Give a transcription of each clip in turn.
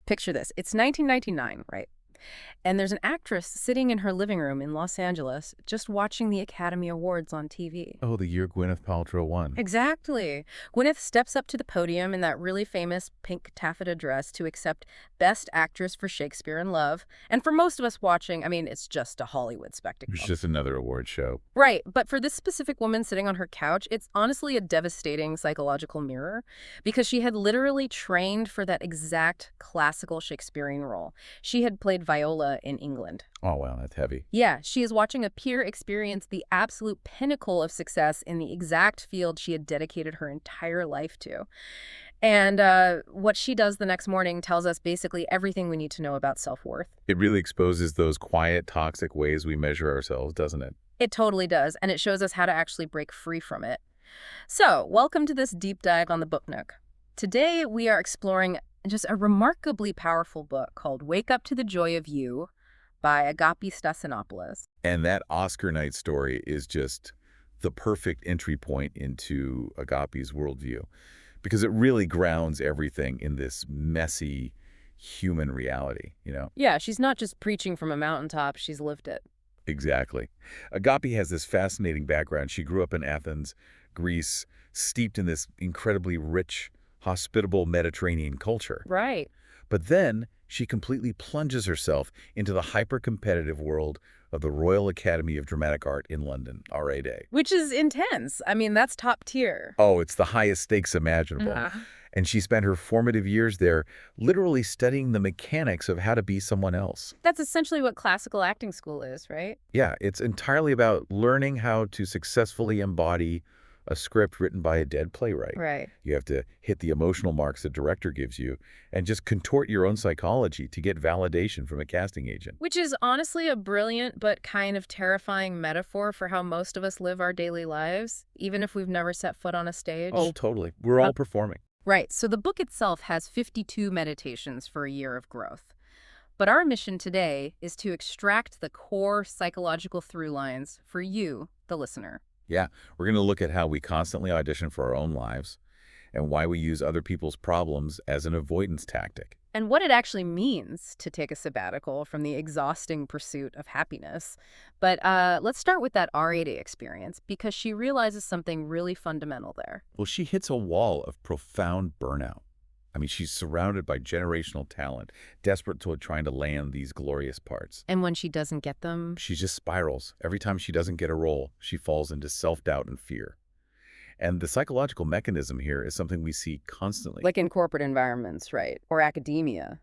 Picture this. It's 1999, right? And there's an actress sitting in her living room in Los Angeles just watching the Academy Awards on TV. Oh, the year Gwyneth Paltrow won. Exactly. Gwyneth steps up to the podium in that really famous pink taffeta dress to accept Best Actress for Shakespeare in Love. And for most of us watching, I mean, it's just a Hollywood spectacle. It's just another award show. Right, but for this specific woman sitting on her couch, it's honestly a devastating psychological mirror because she had literally trained for that exact classical Shakespearean role. She had played Viola in England. Oh, wow, that's heavy. Yeah, she is watching a peer experience the absolute pinnacle of success in the exact field she had dedicated her entire life to. And what she does the next morning tells us basically everything we need to know about self-worth. It really exposes those quiet, toxic ways we measure ourselves, doesn't it? It totally does, and it shows us how to actually break free from it. So, welcome to this deep dive on the Book Nook. Today, we are exploring just a remarkably powerful book called Wake Up to the Joy of You by Agapi Stassinopoulos. And that Oscar night story is just the perfect entry point into Agapi's worldview, because it really grounds everything in this messy human reality, you know? Yeah, she's not just preaching from a mountaintop, she's lived it. Exactly. Agapi has this fascinating background. She grew up in Athens, Greece, steeped in this incredibly rich, hospitable Mediterranean culture. Right. But then she completely plunges herself into the hyper-competitive world of the Royal Academy of Dramatic Art in London, RAD. Which is intense. I mean, that's top tier. Oh, it's the highest stakes imaginable. And she spent her formative years there literally studying the mechanics of how to be someone else. That's essentially what classical acting school is, right? Yeah, it's entirely about learning how to successfully embody a script written by a dead playwright. Right. You have to hit the emotional marks the director gives you and just contort your own psychology to get validation from a casting agent. Which is honestly a brilliant but kind of terrifying metaphor for how most of us live our daily lives, even if we've never set foot on a stage. Oh, totally. We're all performing. Right. So the book itself has 52 meditations for a year of growth. But our mission today is to extract the core psychological through lines for you, the listener. Yeah, we're going to look at how we constantly audition for our own lives and why we use other people's problems as an avoidance tactic. And what it actually means to take a sabbatical from the exhausting pursuit of happiness. But let's start with that RAD experience, because she realizes something really fundamental there. Well, she hits a wall of profound burnout. I mean, she's surrounded by generational talent, desperate toward trying to land these glorious parts. And when she doesn't get them, She just spirals. Every time she doesn't get a role, she falls into self-doubt and fear. And the psychological mechanism here is something we see constantly. like in corporate environments, right? Or academia.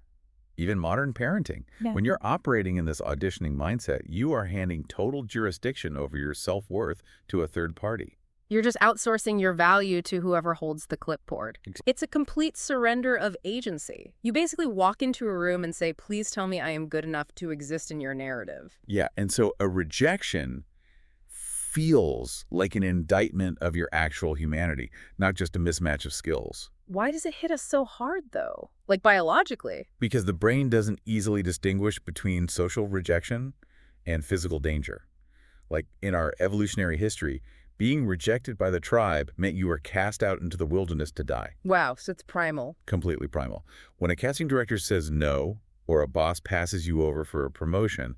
Even modern parenting. Yeah. When you're operating in this auditioning mindset, you are handing total jurisdiction over your self-worth to a third party. You're just outsourcing your value to whoever holds the clipboard. It's a complete surrender of agency. You basically walk into a room and say, please tell me I am good enough to exist in your narrative. Yeah, and so a rejection feels like an indictment of your actual humanity, not just a mismatch of skills. Why does it hit us so hard, though? Like biologically? Because the brain doesn't easily distinguish between social rejection and physical danger. Like in our evolutionary history, being rejected by the tribe meant you were cast out into the wilderness to die. Wow, so it's primal. Completely primal. When a casting director says no, or a boss passes you over for a promotion,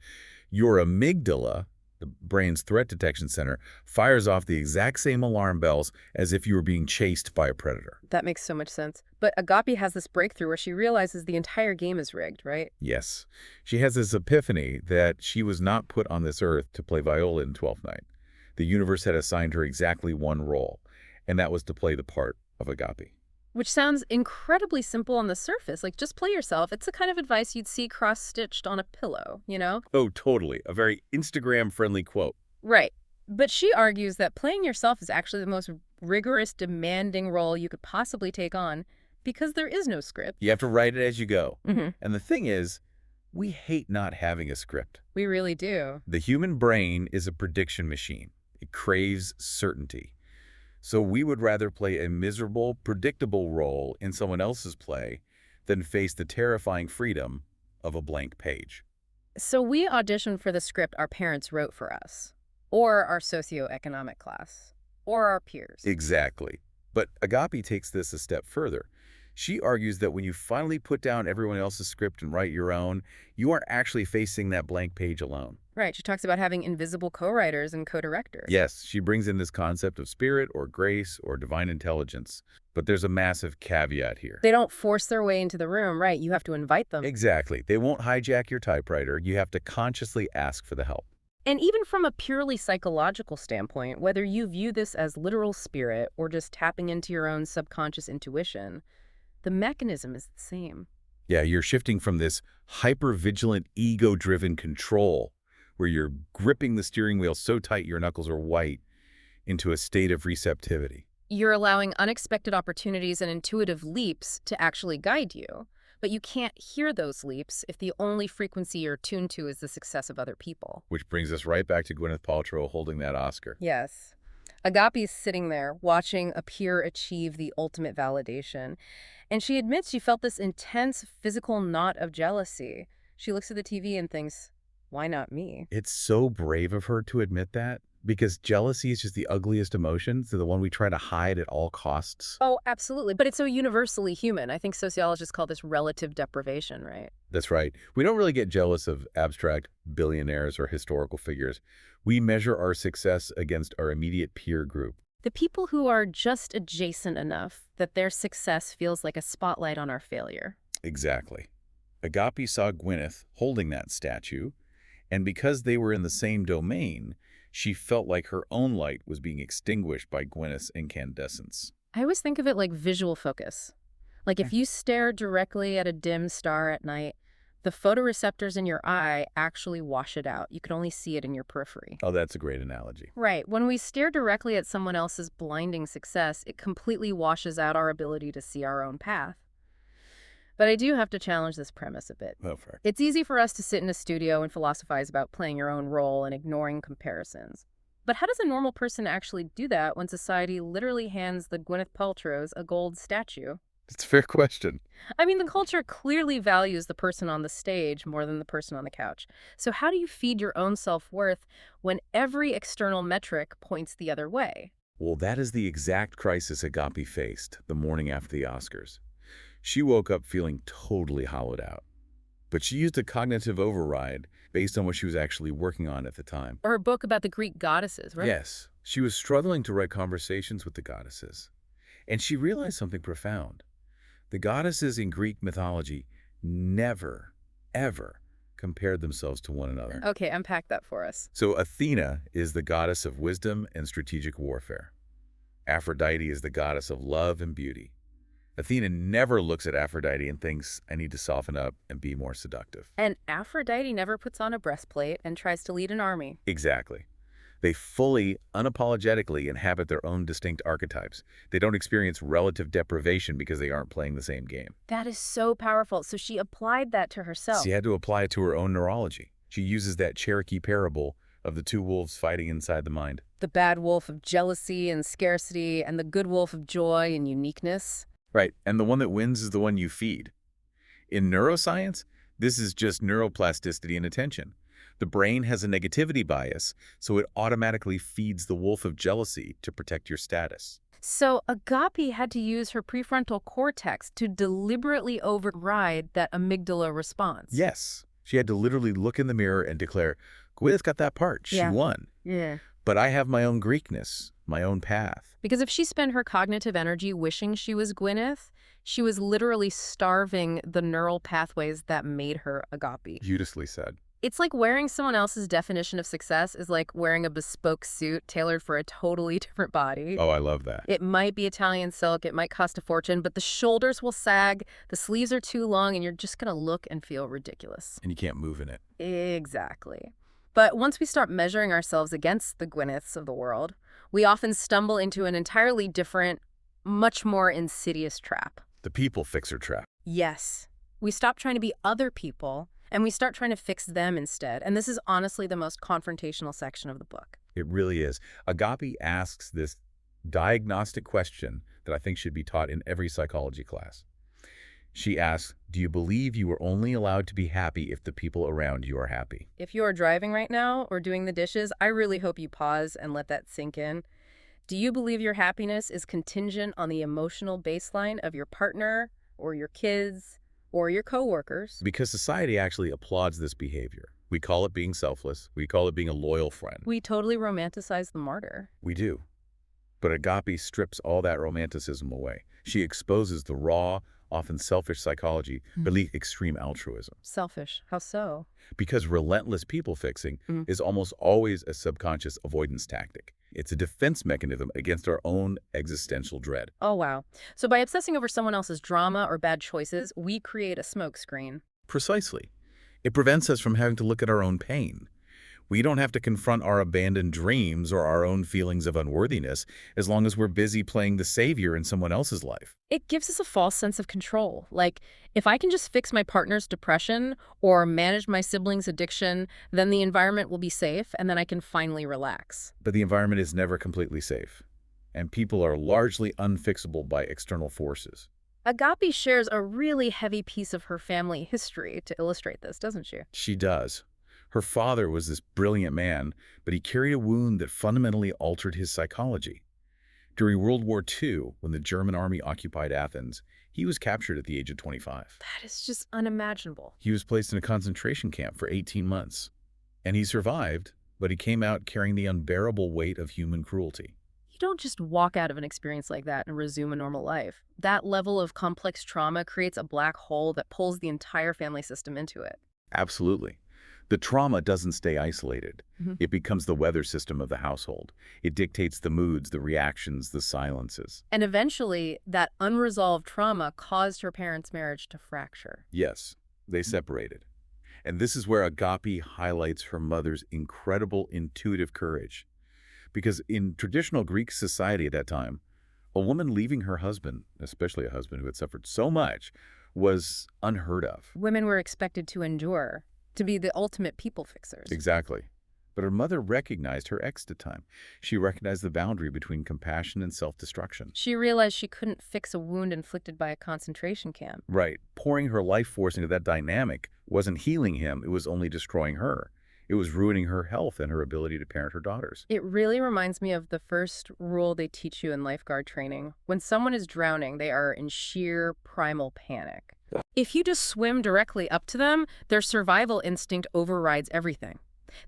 your amygdala, the brain's threat detection center, fires off the exact same alarm bells as if you were being chased by a predator. That makes so much sense. But Agapi has this breakthrough where she realizes the entire game is rigged, right? Yes. She has this epiphany that she was not put on this earth to play Viola in Twelfth Night. The universe had assigned her exactly one role, and that was to play the part of Agapi. Which sounds incredibly simple on the surface. Like, just play yourself. It's the kind of advice you'd see cross-stitched on a pillow, you know? Oh, totally. A very Instagram-friendly quote. Right. But she argues that playing yourself is actually the most rigorous, demanding role you could possibly take on because there is no script. You have to write it as you go. Mm-hmm. And the thing is, we hate not having a script. We really do. The human brain is a prediction machine. It craves certainty. So we would rather play a miserable, predictable role in someone else's play than face the terrifying freedom of a blank page. So we audition for the script our parents wrote for us, or our socioeconomic class, or our peers. Exactly. But Agapi takes this a step further. She argues that when you finally put down everyone else's script and write your own, you aren't actually facing that blank page alone. Right, she talks about having invisible co-writers and co-directors. Yes, she brings in this concept of spirit or grace or divine intelligence, but there's a massive caveat here. They don't force their way into the room, right? You have to invite them. Exactly. They won't hijack your typewriter. You have to consciously ask for the help. And even from a purely psychological standpoint, whether you view this as literal spirit or just tapping into your own subconscious intuition, the mechanism is the same. Yeah, you're shifting from this hyper-vigilant, ego-driven control, where you're gripping the steering wheel so tight your knuckles are white, into a state of receptivity. You're allowing unexpected opportunities and intuitive leaps to actually guide you, but you can't hear those leaps if the only frequency you're tuned to is the success of other people. Which brings us right back to Gwyneth Paltrow holding that Oscar. Yes. Agapi's sitting there watching a peer achieve the ultimate validation, and she admits she felt this intense physical knot of jealousy. She looks at the TV and thinks, why not me? It's so brave of her to admit that, because jealousy is just the ugliest emotion, so the one we try to hide at all costs. Oh, absolutely. But it's so universally human. I think sociologists call this relative deprivation, right? That's right. We don't really get jealous of abstract billionaires or historical figures. We measure our success against our immediate peer group. The people who are just adjacent enough that their success feels like a spotlight on our failure. Exactly. Agapi saw Gwyneth holding that statue, and because they were in the same domain, she felt like her own light was being extinguished by Gwyneth's incandescence. I always think of it like visual focus. Like if you stare directly at a dim star at night, the photoreceptors in your eye actually wash it out. You can only see it in your periphery. Oh, that's a great analogy. Right. When we stare directly at someone else's blinding success, it completely washes out our ability to see our own path. But I do have to challenge this premise a bit. Oh, fair. It's easy for us to sit in a studio and philosophize about playing your own role and ignoring comparisons. But how does a normal person actually do that when society literally hands the Gwyneth Paltrows a gold statue? It's a fair question. I mean, the culture clearly values the person on the stage more than the person on the couch. So how do you feed your own self-worth when every external metric points the other way? Well, that is the exact crisis Agapi faced the morning after the Oscars. She woke up feeling totally hollowed out. But she used a cognitive override based on what she was actually working on at the time. Or a book about the Greek goddesses, right? Yes, she was struggling to write conversations with the goddesses. And she realized something profound. The goddesses in Greek mythology never, ever compared themselves to one another. Okay, unpack that for us. So Athena is the goddess of wisdom and strategic warfare. Aphrodite is the goddess of love and beauty. Athena never looks at Aphrodite and thinks, I need to soften up and be more seductive. And Aphrodite never puts on a breastplate and tries to lead an army. Exactly. They fully, unapologetically inhabit their own distinct archetypes. They don't experience relative deprivation because they aren't playing the same game. That is so powerful. So she applied that to herself. She had to apply it to her own neurology. She uses that Cherokee parable of the two wolves fighting inside the mind. The bad wolf of jealousy and scarcity and the good wolf of joy and uniqueness. Right, and the one that wins is the one you feed. In neuroscience, this is just neuroplasticity and attention. The brain has a negativity bias, so it automatically feeds the wolf of jealousy to protect your status. So Agapi had to use her prefrontal cortex to deliberately override that amygdala response. Yes, she had to literally look in the mirror and declare, Gwyneth got that part, she won. Yeah. But I have my own Greekness, my own path. Because if she spent her cognitive energy wishing she was Gwyneth, she was literally starving the neural pathways that made her Agapi. Beautifully said. It's like wearing someone else's definition of success is like wearing a bespoke suit tailored for a totally different body. Oh, I love that. It might be Italian silk, it might cost a fortune, but the shoulders will sag, the sleeves are too long, and you're just going to look and feel ridiculous. And you can't move in it. Exactly. But once we start measuring ourselves against the Gwyneths of the world, we often stumble into an entirely different, much more insidious trap. The people fixer trap. Yes. We stop trying to be other people, and we start trying to fix them instead. And this is honestly the most confrontational section of the book. It really is. Agapi asks this diagnostic question that I think should be taught in every psychology class. She asks, do you believe you are only allowed to be happy if the people around you are happy? If you are driving right now or doing the dishes, I really hope you pause and let that sink in. Do you believe your happiness is contingent on the emotional baseline of your partner, or your kids or your coworkers. Because society actually applauds this behavior. We call it being selfless. We call it being a loyal friend. We totally romanticize the martyr. We do. But Agapi strips all that romanticism away. She exposes the raw, often selfish psychology beneath extreme altruism. Selfish. How so? Because relentless people-fixing is almost always a subconscious avoidance tactic. It's a defense mechanism against our own existential dread. Oh, wow. So by obsessing over someone else's drama or bad choices, we create a smokescreen. Precisely. It prevents us from having to look at our own pain. We don't have to confront our abandoned dreams or our own feelings of unworthiness as long as we're busy playing the savior in someone else's life. It gives us a false sense of control. Like, if I can just fix my partner's depression or manage my sibling's addiction, then the environment will be safe and then I can finally relax. But the environment is never completely safe, and people are largely unfixable by external forces. Agapi shares a really heavy piece of her family history to illustrate this, doesn't she? She does. Her father was this brilliant man, but he carried a wound that fundamentally altered his psychology. During World War II, when the German army occupied Athens, he was captured at the age of 25. That is just unimaginable. He was placed in a concentration camp for 18 months. And he survived, but he came out carrying the unbearable weight of human cruelty. You don't just walk out of an experience like that and resume a normal life. That level of complex trauma creates a black hole that pulls the entire family system into it. Absolutely. The trauma doesn't stay isolated. It becomes the weather system of the household. It dictates the moods, the reactions, the silences. And eventually, that unresolved trauma caused her parents' marriage to fracture. Yes, they separated. And this is where Agapi highlights her mother's incredible intuitive courage. Because in traditional Greek society at that time, a woman leaving her husband, especially a husband who had suffered so much, was unheard of. Women were expected to endure, to be the ultimate people fixers. Exactly. But her mother recognized her exit time. She recognized the boundary between compassion and self-destruction. She realized she couldn't fix a wound inflicted by a concentration camp. Right. Pouring her life force into that dynamic wasn't healing him. It was only destroying her. It was ruining her health and her ability to parent her daughters. It really reminds me of the first rule they teach you in lifeguard training. When someone is drowning, they are in sheer primal panic. If you just swim directly up to them, their survival instinct overrides everything.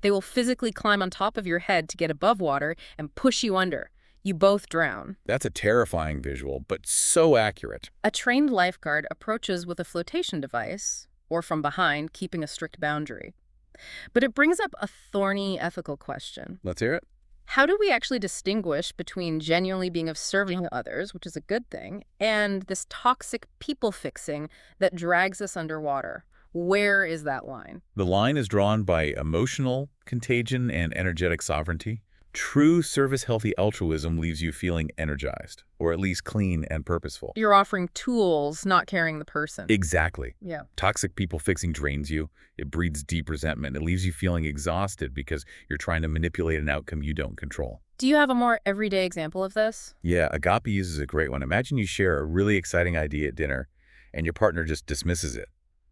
They will physically climb on top of your head to get above water and push you under. You both drown. That's a terrifying visual, but so accurate. A trained lifeguard approaches with a flotation device, or from behind, keeping a strict boundary. But it brings up a thorny ethical question. Let's hear it. How do we actually distinguish between genuinely being of serving others, which is a good thing, and this toxic people-fixing that drags us underwater? Where is that line? The line is drawn by emotional contagion and energetic sovereignty. True service-healthy altruism leaves you feeling energized, or at least clean and purposeful. You're offering tools, not carrying the person. Exactly. Yeah. Toxic people-fixing drains you. It breeds deep resentment. It leaves you feeling exhausted because you're trying to manipulate an outcome you don't control. Do you have a more everyday example of this? Yeah, Agapi uses a great one. Imagine you share a really exciting idea at dinner, and your partner just dismisses it.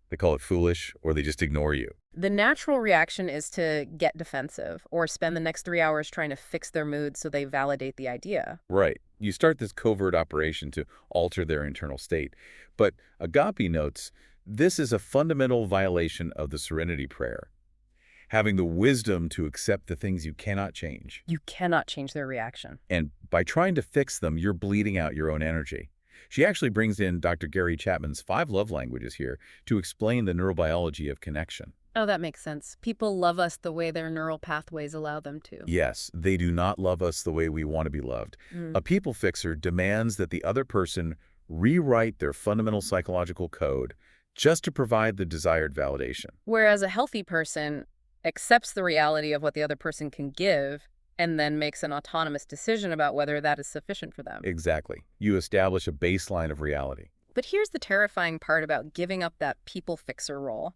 They call it foolish, or they just ignore you. The natural reaction is to get defensive or spend the next 3 hours trying to fix their mood so they validate the idea. Right. You start this covert operation to alter their internal state. But Agapi notes, this is a fundamental violation of the serenity prayer. Having the wisdom to accept the things you cannot change. You cannot change their reaction. And by trying to fix them, you're bleeding out your own energy. She actually brings in Dr. Gary Chapman's 5 love languages here to explain the neurobiology of connection. Oh, that makes sense. People love us the way their neural pathways allow them to. Yes, they do not love us the way we want to be loved. A people fixer demands that the other person rewrite their fundamental psychological code just to provide the desired validation. Whereas a healthy person accepts the reality of what the other person can give and then makes an autonomous decision about whether that is sufficient for them. Exactly. You establish a baseline of reality. But here's the terrifying part about giving up that people fixer role.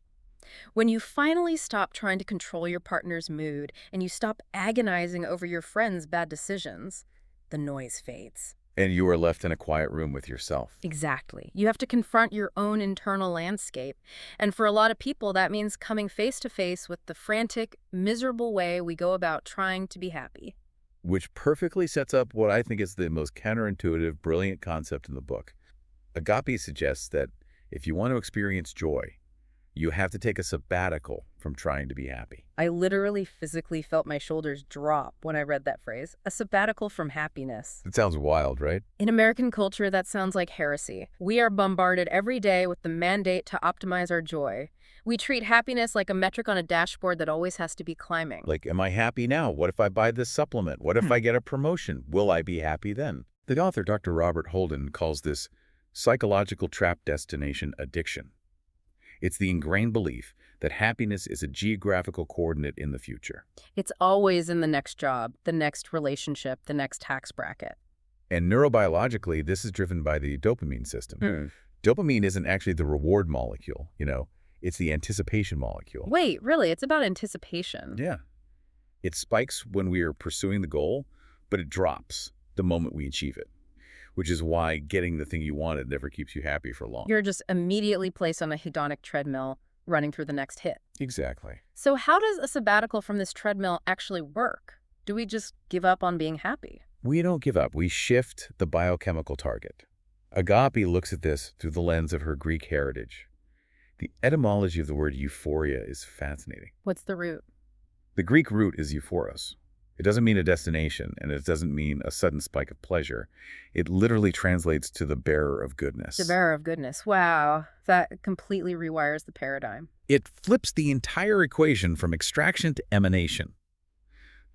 When you finally stop trying to control your partner's mood and you stop agonizing over your friend's bad decisions, the noise fades. And you are left in a quiet room with yourself. Exactly. You have to confront your own internal landscape. And for a lot of people, that means coming face to face with the frantic, miserable way we go about trying to be happy. Which perfectly sets up what I think is the most counterintuitive, brilliant concept in the book. Agapi suggests that if you want to experience joy, you have to take a sabbatical from trying to be happy. I literally physically felt my shoulders drop when I read that phrase, a sabbatical from happiness. It sounds wild, right? In American culture, that sounds like heresy. We are bombarded every day with the mandate to optimize our joy. We treat happiness like a metric on a dashboard that always has to be climbing. Like, am I happy now? What if I buy this supplement? What if I get a promotion? Will I be happy then? The author, Dr. Robert Holden, calls this psychological trap destination addiction. It's the ingrained belief that happiness is a geographical coordinate in the future. It's always in the next job, the next relationship, the next tax bracket. And neurobiologically, this is driven by the dopamine system. Dopamine isn't actually the reward molecule, it's the anticipation molecule. Wait, really? It's about anticipation. Yeah. It spikes when we are pursuing the goal, but it drops the moment we achieve it, which is why getting the thing you wanted never keeps you happy for long. You're just immediately placed on a hedonic treadmill, running through the next hit. Exactly. So how does a sabbatical from this treadmill actually work? Do we just give up on being happy? We don't give up. We shift the biochemical target. Agapi looks at this through the lens of her Greek heritage. The etymology of the word euphoria is fascinating. What's the root? The Greek root is euphoros. It doesn't mean a destination, and it doesn't mean a sudden spike of pleasure. It literally translates to the bearer of goodness. The bearer of goodness. Wow. That completely rewires the paradigm. It flips the entire equation from extraction to emanation.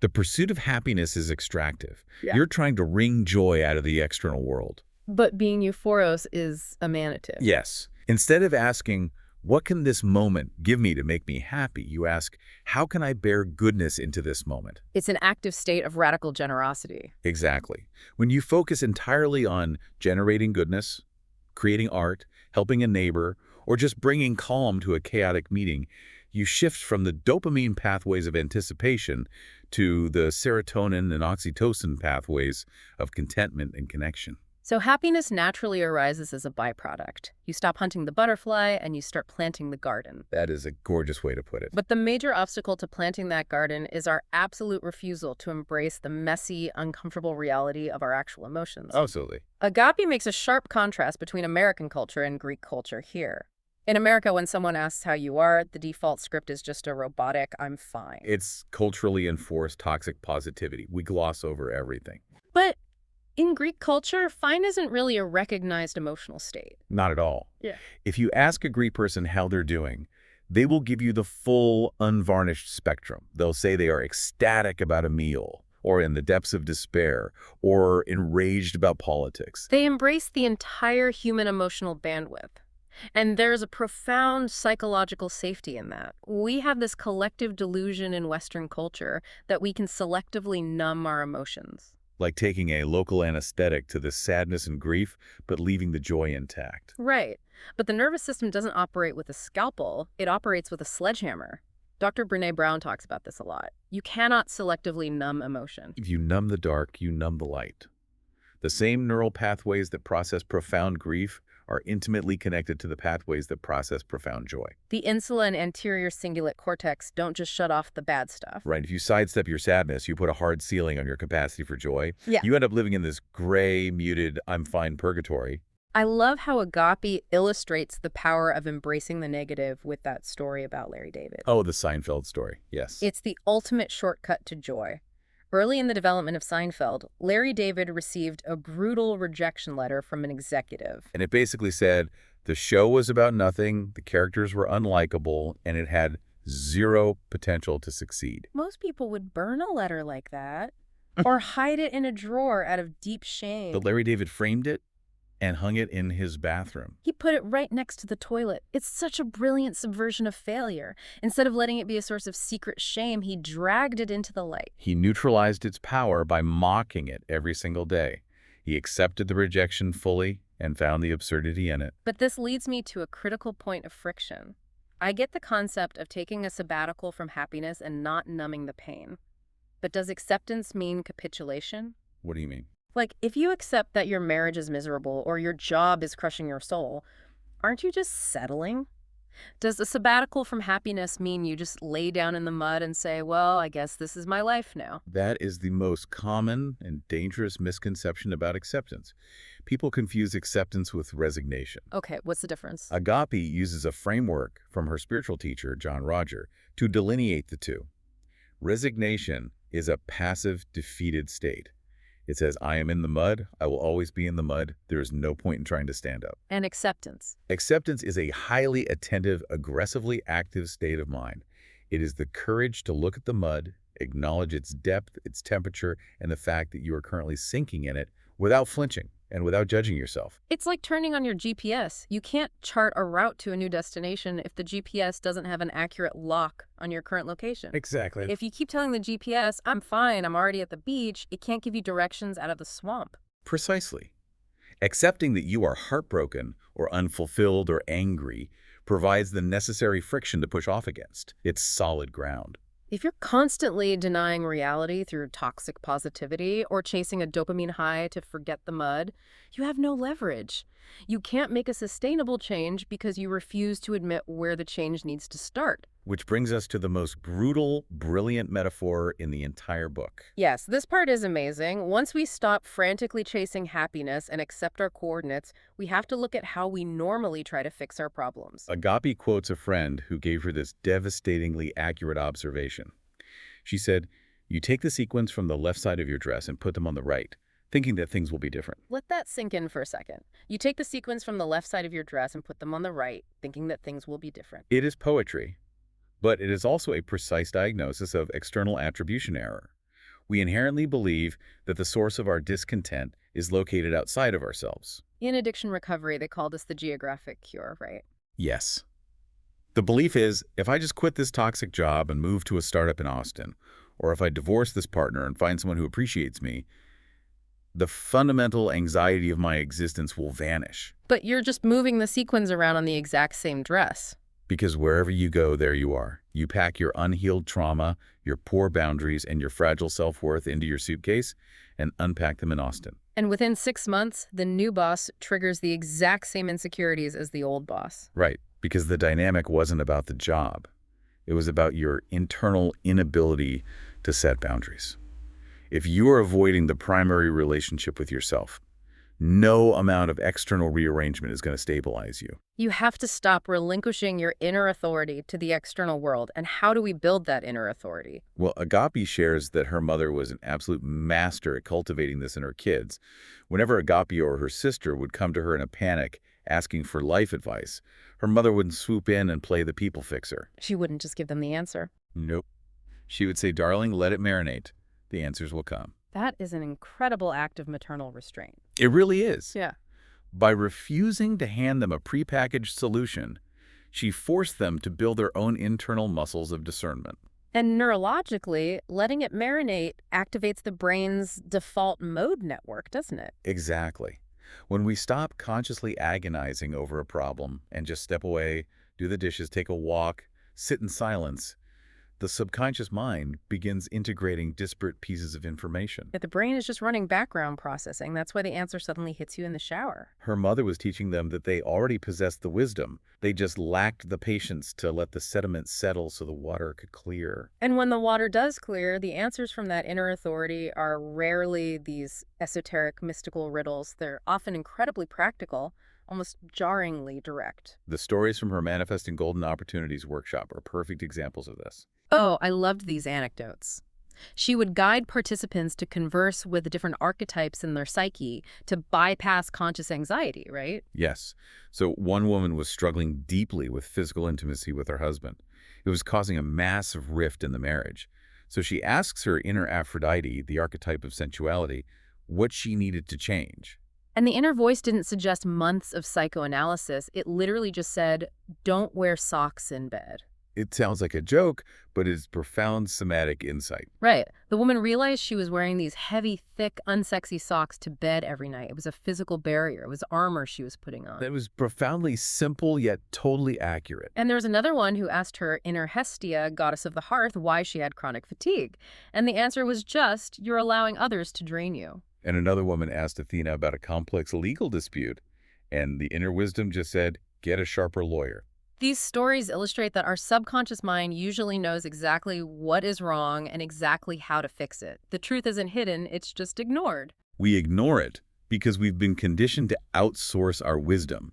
The pursuit of happiness is extractive. Yeah. You're trying to wring joy out of the external world. But being euphoros is emanative. Yes. Instead of asking, what can this moment give me to make me happy? You ask, how can I bear goodness into this moment? It's an active state of radical generosity. Exactly. When you focus entirely on generating goodness, creating art, helping a neighbor, or just bringing calm to a chaotic meeting, you shift from the dopamine pathways of anticipation to the serotonin and oxytocin pathways of contentment and connection. So happiness naturally arises as a byproduct. You stop hunting the butterfly and you start planting the garden. That is a gorgeous way to put it. But the major obstacle to planting that garden is our absolute refusal to embrace the messy, uncomfortable reality of our actual emotions. Absolutely. Agapi makes a sharp contrast between American culture and Greek culture here. In America, when someone asks how you are, the default script is just a robotic, I'm fine. It's culturally enforced toxic positivity. We gloss over everything. But in Greek culture, fine isn't really a recognized emotional state. Not at all. Yeah. If you ask a Greek person how they're doing, they will give you the full, unvarnished spectrum. They'll say they are ecstatic about a meal, or in the depths of despair, or enraged about politics. They embrace the entire human emotional bandwidth. And there's a profound psychological safety in that. We have this collective delusion in Western culture that we can selectively numb our emotions. Like taking a local anesthetic to the sadness and grief, but leaving the joy intact. Right. But the nervous system doesn't operate with a scalpel. It operates with a sledgehammer. Dr. Brené Brown talks about this a lot. You cannot selectively numb emotion. If you numb the dark, you numb the light. The same neural pathways that process profound grief are intimately connected to the pathways that process profound joy. The insula and anterior cingulate cortex don't just shut off the bad stuff. Right. If you sidestep your sadness, you put a hard ceiling on your capacity for joy. Yeah. You end up living in this gray, muted, I'm fine purgatory. I love how Agapi illustrates the power of embracing the negative with that story about Larry David. Oh, the Seinfeld story. Yes. It's the ultimate shortcut to joy. Early in the development of Seinfeld, Larry David received a brutal rejection letter from an executive. And it basically said the show was about nothing, the characters were unlikable, and it had zero potential to succeed. Most people would burn a letter like that or hide it in a drawer out of deep shame. But Larry David framed it and hung it in his bathroom. He put it right next to the toilet. It's such a brilliant subversion of failure. Instead of letting it be a source of secret shame, he dragged it into the light. He neutralized its power by mocking it every single day. He accepted the rejection fully and found the absurdity in it. But this leads me to a critical point of friction. I get the concept of taking a sabbatical from happiness and not numbing the pain. But does acceptance mean capitulation? What do you mean? Like, if you accept that your marriage is miserable or your job is crushing your soul, aren't you just settling? Does a sabbatical from happiness mean you just lay down in the mud and say, well, I guess this is my life now? That is the most common and dangerous misconception about acceptance. People confuse acceptance with resignation. Okay, what's the difference? Agapi uses a framework from her spiritual teacher, John Roger, to delineate the two. Resignation is a passive, defeated state. It says, I am in the mud, I will always be in the mud, there is no point in trying to stand up. And acceptance. Acceptance is a highly attentive, aggressively active state of mind. It is the courage to look at the mud, acknowledge its depth, its temperature, and the fact that you are currently sinking in it without flinching and without judging yourself. It's like turning on your GPS. You can't chart a route to a new destination if the GPS doesn't have an accurate lock on your current location. Exactly. If you keep telling the GPS, I'm fine, I'm already at the beach, it can't give you directions out of the swamp. Precisely. Accepting that you are heartbroken or unfulfilled or angry provides the necessary friction to push off against. It's solid ground. If you're constantly denying reality through toxic positivity or chasing a dopamine high to forget the mud, you have no leverage. You can't make a sustainable change because you refuse to admit where the change needs to start. Which brings us to the most brutal, brilliant metaphor in the entire book. Yes, this part is amazing. Once we stop frantically chasing happiness and accept our coordinates, we have to look at how we normally try to fix our problems. Agapi quotes a friend who gave her this devastatingly accurate observation. She said, you take the sequins from the left side of your dress and put them on the right, thinking that things will be different. Let that sink in for a second. You take the sequins from the left side of your dress and put them on the right, thinking that things will be different. It is poetry, but it is also a precise diagnosis of external attribution error. We inherently believe that the source of our discontent is located outside of ourselves. In addiction recovery, they call this the geographic cure, right? Yes. The belief is, if I just quit this toxic job and move to a startup in Austin, or if I divorce this partner and find someone who appreciates me, the fundamental anxiety of my existence will vanish. But you're just moving the sequins around on the exact same dress. Because wherever you go, there you are. You pack your unhealed trauma, your poor boundaries, and your fragile self-worth into your suitcase and unpack them in Austin. And within 6 months, the new boss triggers the exact same insecurities as the old boss. Right, because the dynamic wasn't about the job. It was about your internal inability to set boundaries. If you are avoiding the primary relationship with yourself, no amount of external rearrangement is going to stabilize you. You have to stop relinquishing your inner authority to the external world. And how do we build that inner authority? Well, Agapi shares that her mother was an absolute master at cultivating this in her kids. Whenever Agapi or her sister would come to her in a panic asking for life advice, her mother wouldn't swoop in and play the people fixer. She wouldn't just give them the answer. Nope. She would say, darling, let it marinate. The answers will come. That is an incredible act of maternal restraint. It really is. Yeah. By refusing to hand them a prepackaged solution, she forced them to build their own internal muscles of discernment. And neurologically, letting it marinate activates the brain's default mode network, doesn't it? Exactly. When we stop consciously agonizing over a problem and just step away, do the dishes, take a walk, sit in silence, the subconscious mind begins integrating disparate pieces of information. If the brain is just running background processing, that's why the answer suddenly hits you in the shower. Her mother was teaching them that they already possessed the wisdom. They just lacked the patience to let the sediment settle so the water could clear. And when the water does clear, the answers from that inner authority are rarely these esoteric, mystical riddles. They're often incredibly practical, almost jarringly direct. The stories from her Manifesting Golden Opportunities workshop are perfect examples of this. Oh, I loved these anecdotes. She would guide participants to converse with the different archetypes in their psyche to bypass conscious anxiety, right? Yes. So one woman was struggling deeply with physical intimacy with her husband. It was causing a massive rift in the marriage. So she asks her inner Aphrodite, the archetype of sensuality, what she needed to change. And the inner voice didn't suggest months of psychoanalysis. It literally just said, don't wear socks in bed. It sounds like a joke, but it's profound somatic insight. Right. The woman realized she was wearing these heavy, thick, unsexy socks to bed every night. It was a physical barrier. It was armor she was putting on. That was profoundly simple, yet totally accurate. And there was another one who asked her inner Hestia, goddess of the hearth, why she had chronic fatigue. And the answer was just, you're allowing others to drain you. And another woman asked Athena about a complex legal dispute, and the inner wisdom just said, get a sharper lawyer. These stories illustrate that our subconscious mind usually knows exactly what is wrong and exactly how to fix it. The truth isn't hidden, it's just ignored. We ignore it because we've been conditioned to outsource our wisdom.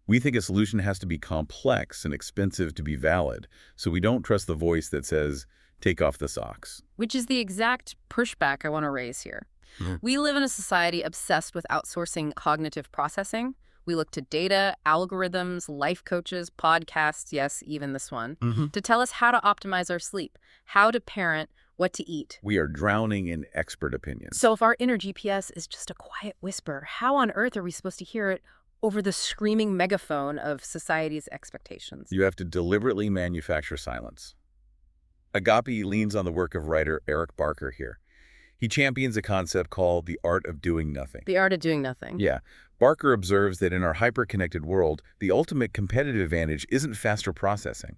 We think a solution has to be complex and expensive to be valid, so we don't trust the voice that says, take off the socks. Which is the exact pushback I want to raise here. Hmm. We live in a society obsessed with outsourcing cognitive processing. We look to data, algorithms, life coaches, podcasts, yes, even this one, to tell us how to optimize our sleep, how to parent, what to eat. We are drowning in expert opinions. So if our inner GPS is just a quiet whisper, how on earth are we supposed to hear it over the screaming megaphone of society's expectations? You have to deliberately manufacture silence. Agapi leans on the work of writer Eric Barker here. He champions a concept called the art of doing nothing. The art of doing nothing. Yeah. Barker observes that in our hyper-connected world, the ultimate competitive advantage isn't faster processing.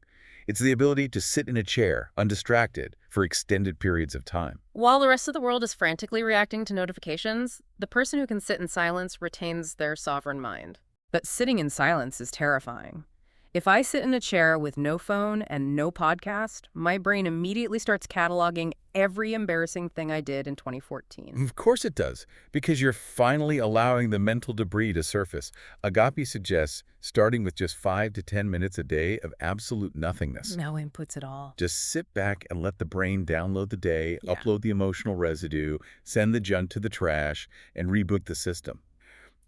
It's the ability to sit in a chair, undistracted, for extended periods of time. While the rest of the world is frantically reacting to notifications, the person who can sit in silence retains their sovereign mind. But sitting in silence is terrifying. If I sit in a chair with no phone and no podcast, my brain immediately starts cataloging every embarrassing thing I did in 2014. Of course it does, because you're finally allowing the mental debris to surface. Agapi suggests starting with just 5 to 10 minutes a day of absolute nothingness. No inputs at all. Just sit back and let the brain download the day, Yeah. upload the emotional residue, send the junk to the trash, and reboot the system.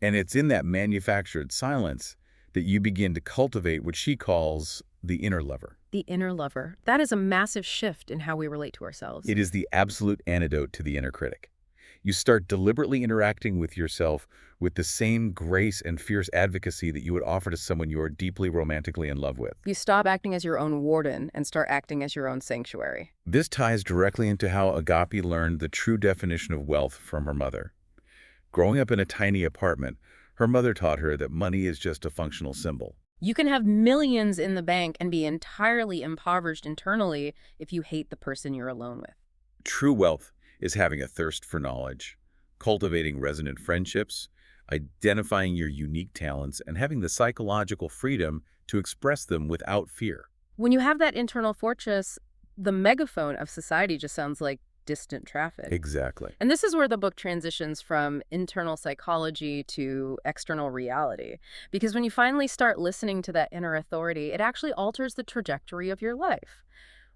And it's in that manufactured silence that you begin to cultivate what she calls the inner lover. The inner lover. That is a massive shift in how we relate to ourselves. It is the absolute antidote to the inner critic. You start deliberately interacting with yourself with the same grace and fierce advocacy that you would offer to someone you are deeply romantically in love with. You stop acting as your own warden and start acting as your own sanctuary. This ties directly into how Agapi learned the true definition of wealth from her mother. Growing up in a tiny apartment, her mother taught her that money is just a functional symbol. You can have millions in the bank and be entirely impoverished internally if you hate the person you're alone with. True wealth is having a thirst for knowledge, cultivating resonant friendships, identifying your unique talents, and having the psychological freedom to express them without fear. When you have that internal fortress, the megaphone of society just sounds like distant traffic. Exactly. And this is where the book transitions from internal psychology to external reality. Because when you finally start listening to that inner authority, it actually alters the trajectory of your life.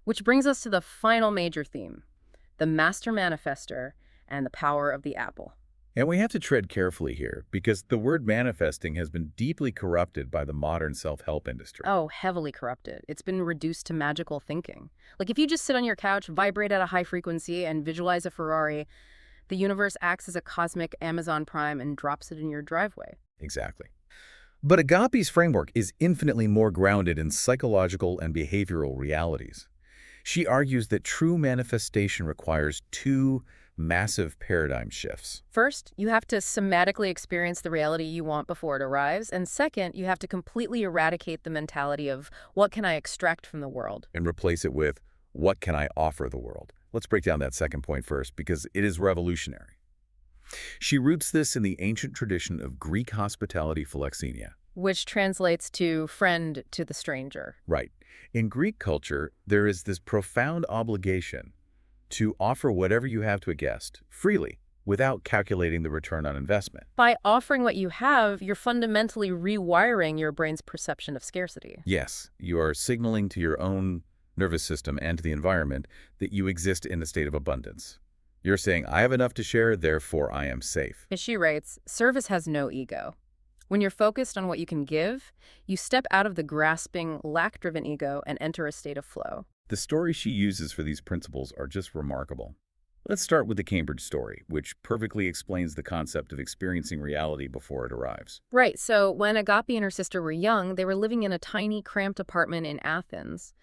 Which brings us to the final major theme, the master manifester and the power of the apple. And we have to tread carefully here because the word manifesting has been deeply corrupted by the modern self-help industry. Oh, heavily corrupted. It's been reduced to magical thinking. Like if you just sit on your couch, vibrate at a high frequency, and visualize a Ferrari, the universe acts as a cosmic Amazon Prime and drops it in your driveway. Exactly. But Agapi's framework is infinitely more grounded in psychological and behavioral realities. She argues that true manifestation requires two massive paradigm shifts. First, you have to somatically experience the reality you want before it arrives. And second, you have to completely eradicate the mentality of what can I extract from the world? And replace it with, what can I offer the world? Let's break down that second point first, because it is revolutionary. She roots this in the ancient tradition of Greek hospitality philoxenia. Which translates to friend to the stranger. Right. In Greek culture, there is this profound obligation to offer whatever you have to a guest freely, without calculating the return on investment. By offering what you have, you're fundamentally rewiring your brain's perception of scarcity. Yes, you are signaling to your own nervous system and to the environment that you exist in a state of abundance. You're saying, I have enough to share, therefore I am safe. As she writes, service has no ego. When you're focused on what you can give, you step out of the grasping, lack-driven ego and enter a state of flow. The stories she uses for these principles are just remarkable. Let's start with the Cambridge story, which perfectly explains the concept of experiencing reality before it arrives. Right, so when Agapi and her sister were young, they were living in a tiny, cramped apartment in Athens.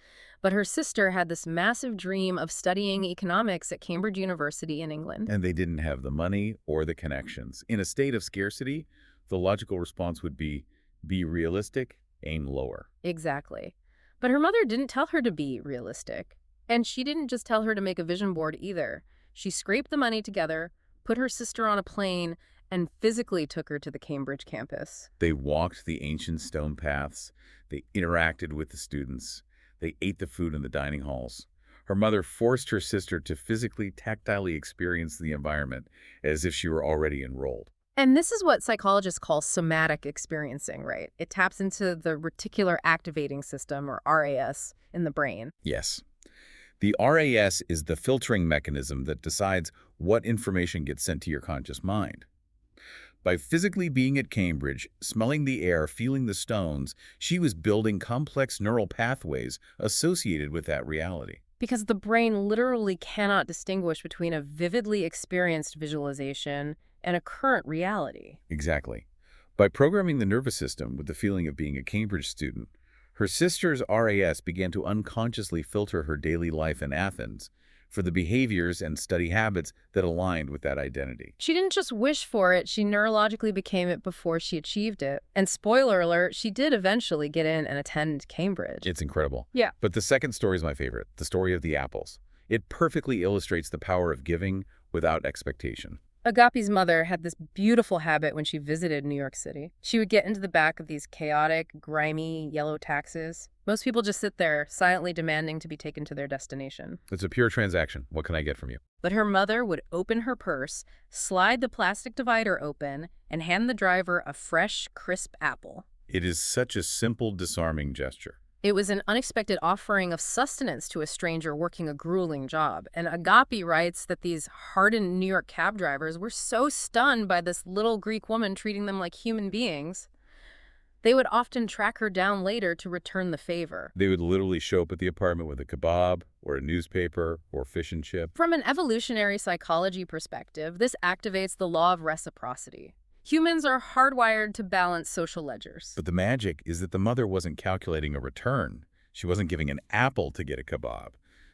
But her sister had this massive dream of studying economics at Cambridge University in England. And they didn't have the money or the connections. In a state of scarcity, the logical response would be realistic, aim lower. Exactly. But her mother didn't tell her to be realistic. And she didn't just tell her to make a vision board either. She scraped the money together, put her sister on a plane, and physically took her to the Cambridge campus. They walked the ancient stone paths. They interacted with the students. They ate the food in the dining halls. Her mother forced her sister to physically, tactilely experience the environment as if she were already enrolled. And this is what psychologists call somatic experiencing, right? It taps into the reticular activating system, or RAS, in the brain. Yes. The RAS is the filtering mechanism that decides what information gets sent to your conscious mind. By physically being at Cambridge, smelling the air, feeling the stones, she was building complex neural pathways associated with that reality. Because the brain literally cannot distinguish between a vividly experienced visualization and a current reality. Exactly. By programming the nervous system with the feeling of being a Cambridge student, her sister's RAS began to unconsciously filter her daily life in Athens for the behaviors and study habits that aligned with that identity. She didn't just wish for it, she neurologically became it before she achieved it. And spoiler alert, she did eventually get in and attend Cambridge. It's incredible. Yeah. But the second story is my favorite, the story of the apples. It perfectly illustrates the power of giving without expectation. Agapi's mother had this beautiful habit when she visited New York City. She would get into the back of these chaotic, grimy, yellow taxis. Most people just sit there, silently demanding to be taken to their destination. It's a pure transaction. What can I get from you? But her mother would open her purse, slide the plastic divider open, and hand the driver a fresh, crisp apple. It is such a simple, disarming gesture. It was an unexpected offering of sustenance to a stranger working a grueling job. And Agapi writes that these hardened New York cab drivers were so stunned by this little Greek woman treating them like human beings, they would often track her down later to return the favor. They would literally show up at the apartment with a kebab or a newspaper or fish and chip. From an evolutionary psychology perspective, this activates the law of reciprocity. Humans are hardwired to balance social ledgers. But the magic is that the mother wasn't calculating a return. She wasn't giving an apple to get a kebab.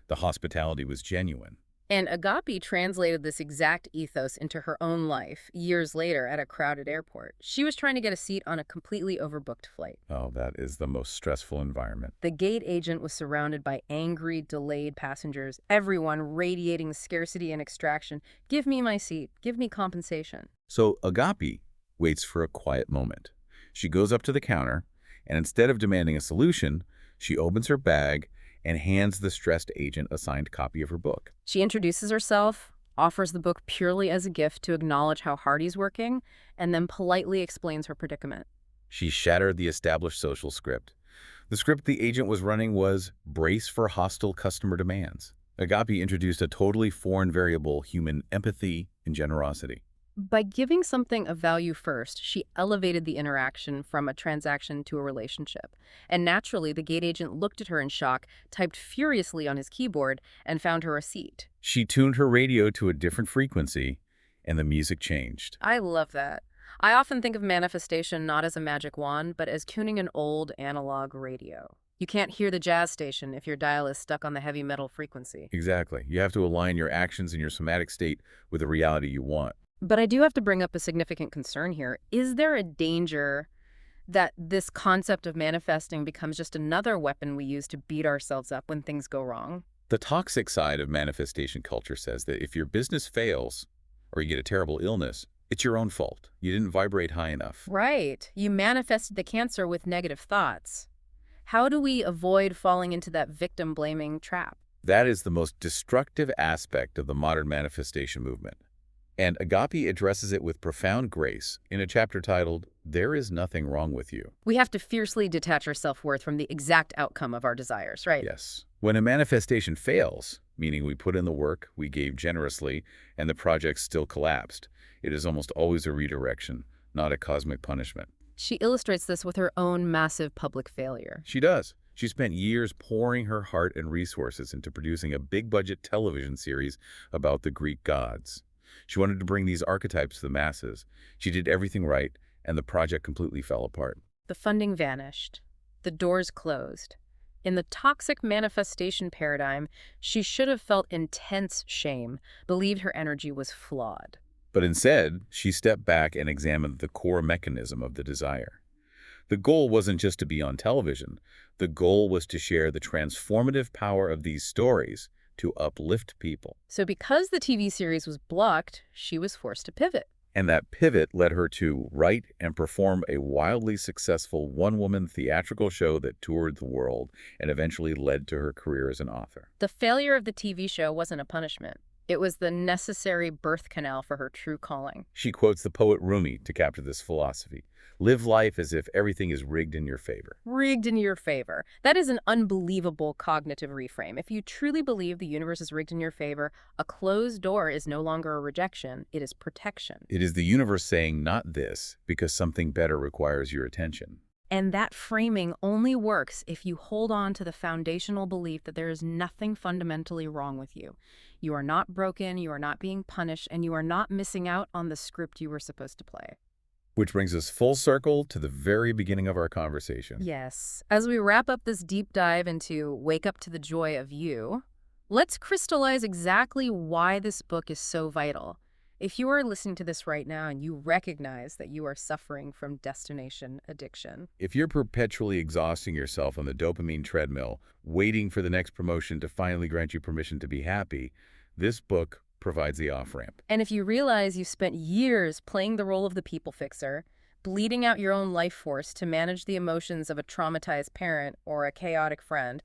The hospitality was genuine. And Agapi translated this exact ethos into her own life years later at a crowded airport. She was trying to get a seat on a completely overbooked flight. Oh, that is the most stressful environment. The gate agent was surrounded by angry, delayed passengers, everyone radiating scarcity and extraction. Give me my seat. Give me compensation. So Agapi waits for a quiet moment. She goes up to the counter, and instead of demanding a solution, she opens her bag and hands the stressed agent a signed copy of her book. She introduces herself, offers the book purely as a gift to acknowledge how hard he's working, and then politely explains her predicament. She shattered the established social script. The script the agent was running was brace for hostile customer demands. Agapi introduced a totally foreign variable, human empathy and generosity. By giving something of value first, she elevated the interaction from a transaction to a relationship. And naturally, the gate agent looked at her in shock, typed furiously on his keyboard, and found her a seat. She tuned her radio to a different frequency, and the music changed. I love that. I often think of manifestation not as a magic wand, but as tuning an old analog radio. You can't hear the jazz station if your dial is stuck on the heavy metal frequency. Exactly. You have to align your actions and your somatic state with the reality you want. But I do have to bring up a significant concern here. Is there a danger that this concept of manifesting becomes just another weapon we use to beat ourselves up when things go wrong? The toxic side of manifestation culture says that if your business fails or you get a terrible illness, it's your own fault. You didn't vibrate high enough. Right. You manifested the cancer with negative thoughts. How do we avoid falling into that victim-blaming trap? That is the most destructive aspect of the modern manifestation movement. And Agapi addresses it with profound grace in a chapter titled, There is Nothing Wrong with You. We have to fiercely detach our self-worth from the exact outcome of our desires, right? Yes. When a manifestation fails, meaning we put in the work, we gave generously, and the project still collapsed, it is almost always a redirection, not a cosmic punishment. She illustrates this with her own massive public failure. She does. She spent years pouring her heart and resources into producing a big-budget television series about the Greek gods. She wanted to bring these archetypes to the masses. She did everything right, and the project completely fell apart. The funding vanished. The doors closed. In the toxic manifestation paradigm, she should have felt intense shame, believed her energy was flawed. But instead, she stepped back and examined the core mechanism of the desire. The goal wasn't just to be on television. The goal was to share the transformative power of these stories to uplift people. So because the TV series was blocked, she was forced to pivot. And that pivot led her to write and perform a wildly successful one-woman theatrical show that toured the world and eventually led to her career as an author. The failure of the TV show wasn't a punishment. It was the necessary birth canal for her true calling. She quotes the poet Rumi to capture this philosophy. Live life as if everything is rigged in your favor. Rigged in your favor. That is an unbelievable cognitive reframe. If you truly believe the universe is rigged in your favor, a closed door is no longer a rejection, it is protection. It is the universe saying not this because something better requires your attention. And that framing only works if you hold on to the foundational belief that there is nothing fundamentally wrong with you. You are not broken, you are not being punished, and you are not missing out on the script you were supposed to play. Which brings us full circle to the very beginning of our conversation. Yes. As we wrap up this deep dive into Wake Up to the Joy of You, let's crystallize exactly why this book is so vital. If you are listening to this right now and you recognize that you are suffering from destination addiction, If you're perpetually exhausting yourself on the dopamine treadmill, waiting for the next promotion to finally grant you permission to be happy, this book provides the off-ramp. and if you realize you spent years playing the role of the people fixer, bleeding out your own life force to manage the emotions of a traumatized parent or a chaotic friend,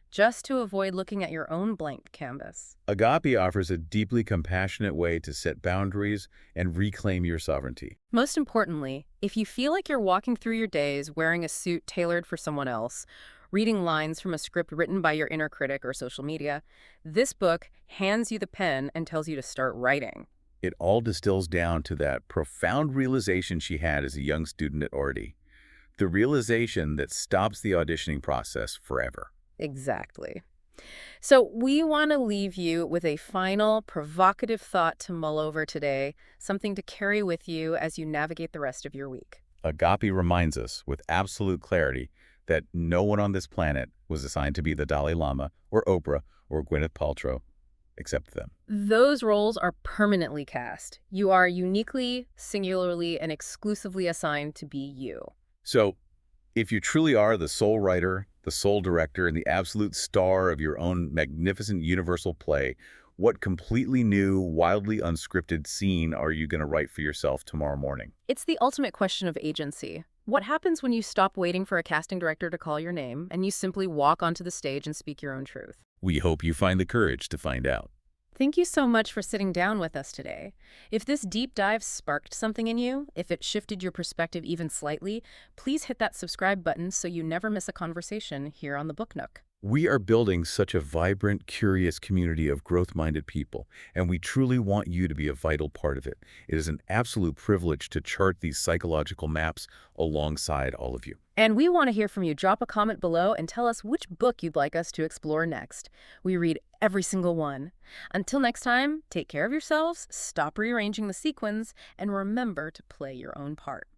just to avoid looking at your own blank canvas. Agapi offers a deeply compassionate way to set boundaries and reclaim your sovereignty. Most importantly, if you feel like you're walking through your days wearing a suit tailored for someone else, reading lines from a script written by your inner critic or social media, this book hands you the pen and tells you to start writing. It all distills down to that profound realization she had as a young student at Ordi. The realization that stops the auditioning process forever. Exactly. So we want to leave you with a final provocative thought to mull over today, something to carry with you as you navigate the rest of your week. Agapi reminds us with absolute clarity that no one on this planet was assigned to be the Dalai Lama or Oprah or Gwyneth Paltrow except them. Those roles are permanently cast. You are uniquely, singularly, and exclusively assigned to be you. So, if you truly are the sole writer, the sole director, and the absolute star of your own magnificent universal play, what completely new, wildly unscripted scene are you going to write for yourself tomorrow morning? It's the ultimate question of agency. What happens when you stop waiting for a casting director to call your name and you simply walk onto the stage and speak your own truth? We hope you find the courage to find out. Thank you so much for sitting down with us today. If this deep dive sparked something in you, if it shifted your perspective even slightly, please hit that subscribe button so you never miss a conversation here on the Book Nook. We are building such a vibrant, curious community of growth-minded people, and we truly want you to be a vital part of it. It is an absolute privilege to chart these psychological maps alongside all of you. And we want to hear from you. Drop a comment below and tell us which book you'd like us to explore next. We read every single one. Until next time, take care of yourselves, stop rearranging the sequins, and remember to play your own part.